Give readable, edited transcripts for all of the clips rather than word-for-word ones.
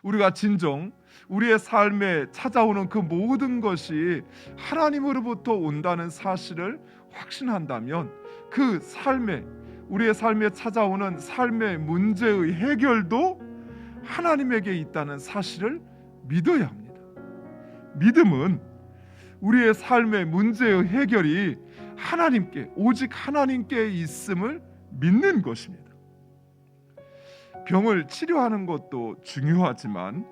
우리가 진정 우리의 삶에 찾아오는 그 모든 것이 하나님으로부터 온다는 사실을 확신한다면 그 삶에, 우리의 삶에 찾아오는 삶의 문제의 해결도 하나님에게 있다는 사실을 믿어야 합니다. 믿음은 우리의 삶의 문제의 해결이 하나님께, 오직 하나님께 있음을 믿는 것입니다. 병을 치료하는 것도 중요하지만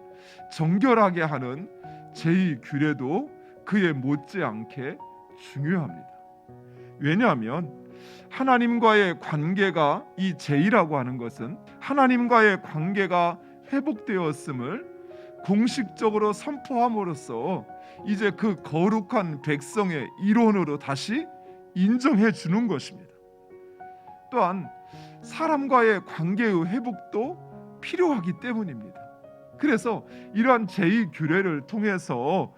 정결하게 하는 제2규례도 그에 못지않게 중요합니다. 왜냐하면 하나님과의 관계가, 이 제의라고 하는 것은 하나님과의 관계가 회복되었음을 공식적으로 선포함으로써 이제 그 거룩한 백성의 일원으로 다시 인정해 주는 것입니다. 또한 사람과의 관계의 회복도 필요하기 때문입니다. 그래서 이러한 제2규례를 통해서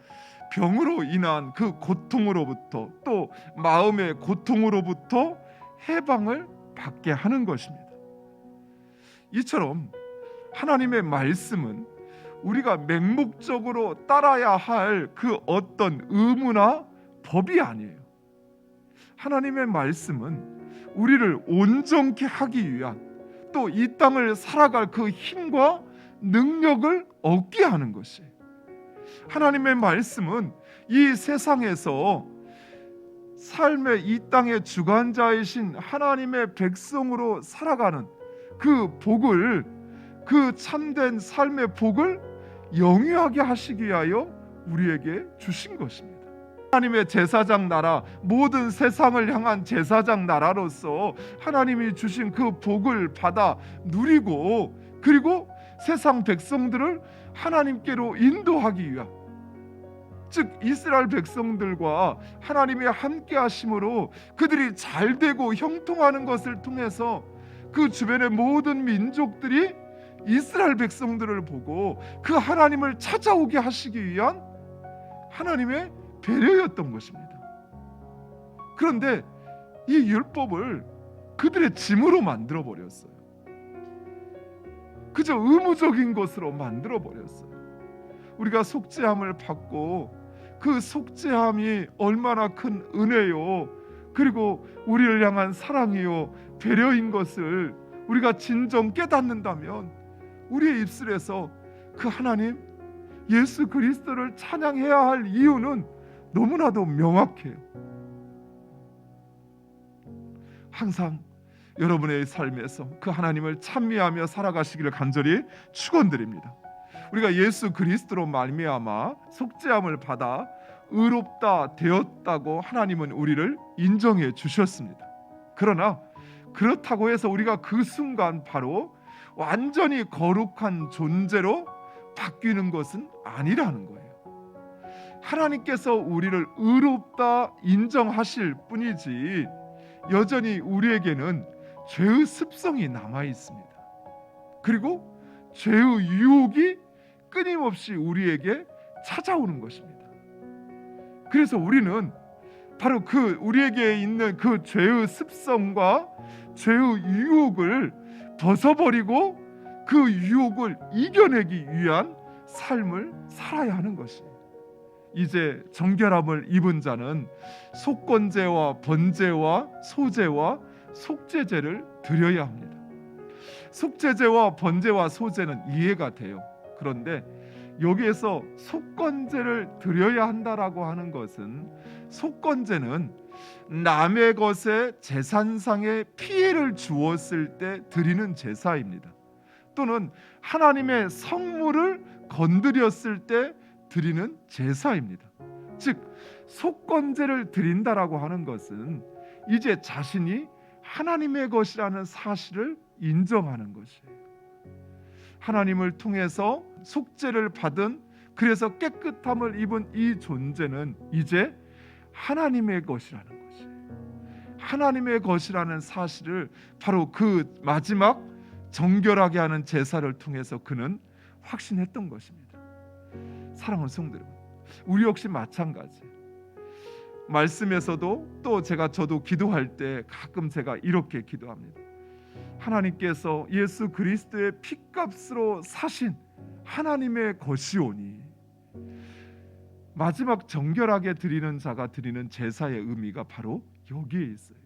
병으로 인한 그 고통으로부터, 또 마음의 고통으로부터 해방을 받게 하는 것입니다. 이처럼 하나님의 말씀은 우리가 맹목적으로 따라야 할 그 어떤 의무나 법이 아니에요. 하나님의 말씀은 우리를 온전케 하기 위한, 또 이 땅을 살아갈 그 힘과 능력을 얻게 하는 것이에요. 하나님의 말씀은 이 세상에서 삶의 이 땅의 주관자이신 하나님의 백성으로 살아가는 그 복을, 그 참된 삶의 복을 영위하게 하시기 위하여 우리에게 주신 것입니다. 하나님의 제사장 나라, 모든 세상을 향한 제사장 나라로서 하나님이 주신 그 복을 받아 누리고, 그리고 세상 백성들을 하나님께로 인도하기 위한, 즉 이스라엘 백성들과 하나님의 함께 하심으로 그들이 잘되고 형통하는 것을 통해서 그 주변의 모든 민족들이 이스라엘 백성들을 보고 그 하나님을 찾아오게 하시기 위한 하나님의 배려였던 것입니다. 그런데 이 율법을 그들의 짐으로 만들어 버렸어요. 그저 의무적인 것으로 만들어 버렸어요. 우리가 속죄함을 받고 그 속죄함이 얼마나 큰 은혜요, 그리고 우리를 향한 사랑이요, 배려인 것을 우리가 진정 깨닫는다면 우리의 입술에서 그 하나님, 예수 그리스도를 찬양해야 할 이유는 너무나도 명확해요. 항상 여러분의 삶에서 그 하나님을 찬미하며 살아가시기를 간절히 축원드립니다. 우리가 예수 그리스도로 말미암아 속죄함을 받아 의롭다 되었다고 하나님은 우리를 인정해 주셨습니다. 그러나 그렇다고 해서 우리가 그 순간 바로 완전히 거룩한 존재로 바뀌는 것은 아니라는 거예요. 하나님께서 우리를 의롭다 인정하실 뿐이지 여전히 우리에게는 죄의 습성이 남아 있습니다. 그리고 죄의 유혹이 끊임없이 우리에게 찾아오는 것입니다. 그래서 우리는 바로 그 우리에게 있는 그 죄의 습성과 죄의 유혹을 벗어버리고 그 유혹을 이겨내기 위한 삶을 살아야 하는 것이에요. 이제 정결함을 입은 자는 속건제와 번제와 소제와 속죄제를 드려야 합니다. 속죄제와 번제와 소제는 이해가 돼요. 그런데 여기에서 속건제를 드려야 한다라고 하는 것은, 속건제는 남의 것에 재산상의 피해를 주었을 때 드리는 제사입니다. 또는 하나님의 성물을 건드렸을 때 드리는 제사입니다. 즉 속건제를 드린다라고 하는 것은 이제 자신이 하나님의 것이라는 사실을 인정하는 것이에요. 하나님을 통해서 속죄를 받은, 그래서 깨끗함을 입은 이 존재는 이제 하나님의 것이라는 것이에요. 하나님의 것이라는 사실을 바로 그 마지막 정결하게 하는 제사를 통해서 그는 확신했던 것입니다. 사랑하는 성도 여러분, 우리 역시 마찬가지예요. 말씀에서도 또 저도 기도할 때 가끔 제가 이렇게 기도합니다. 하나님께서 예수 그리스도의 피값으로 사신 하나님의 것이오니 마지막 정결하게 드리는 자가 드리는 제사의 의미가 바로 여기에 있어요.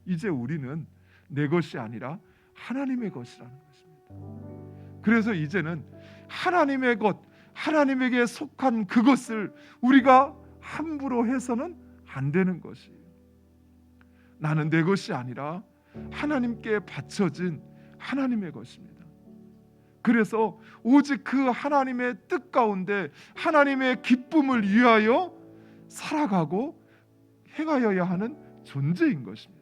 이제 우리는 내 것이 아니라 하나님의 것이라는 것입니다. 그래서 이제는 하나님의 것, 하나님에게 속한 그것을 우리가 함부로 해서는 안 되는 것이에요. 나는 내 것이 아니라 하나님께 바쳐진 하나님의 것입니다. 그래서 오직 그 하나님의 뜻 가운데 하나님의 기쁨을 위하여 살아가고 행하여야 하는 존재인 것입니다.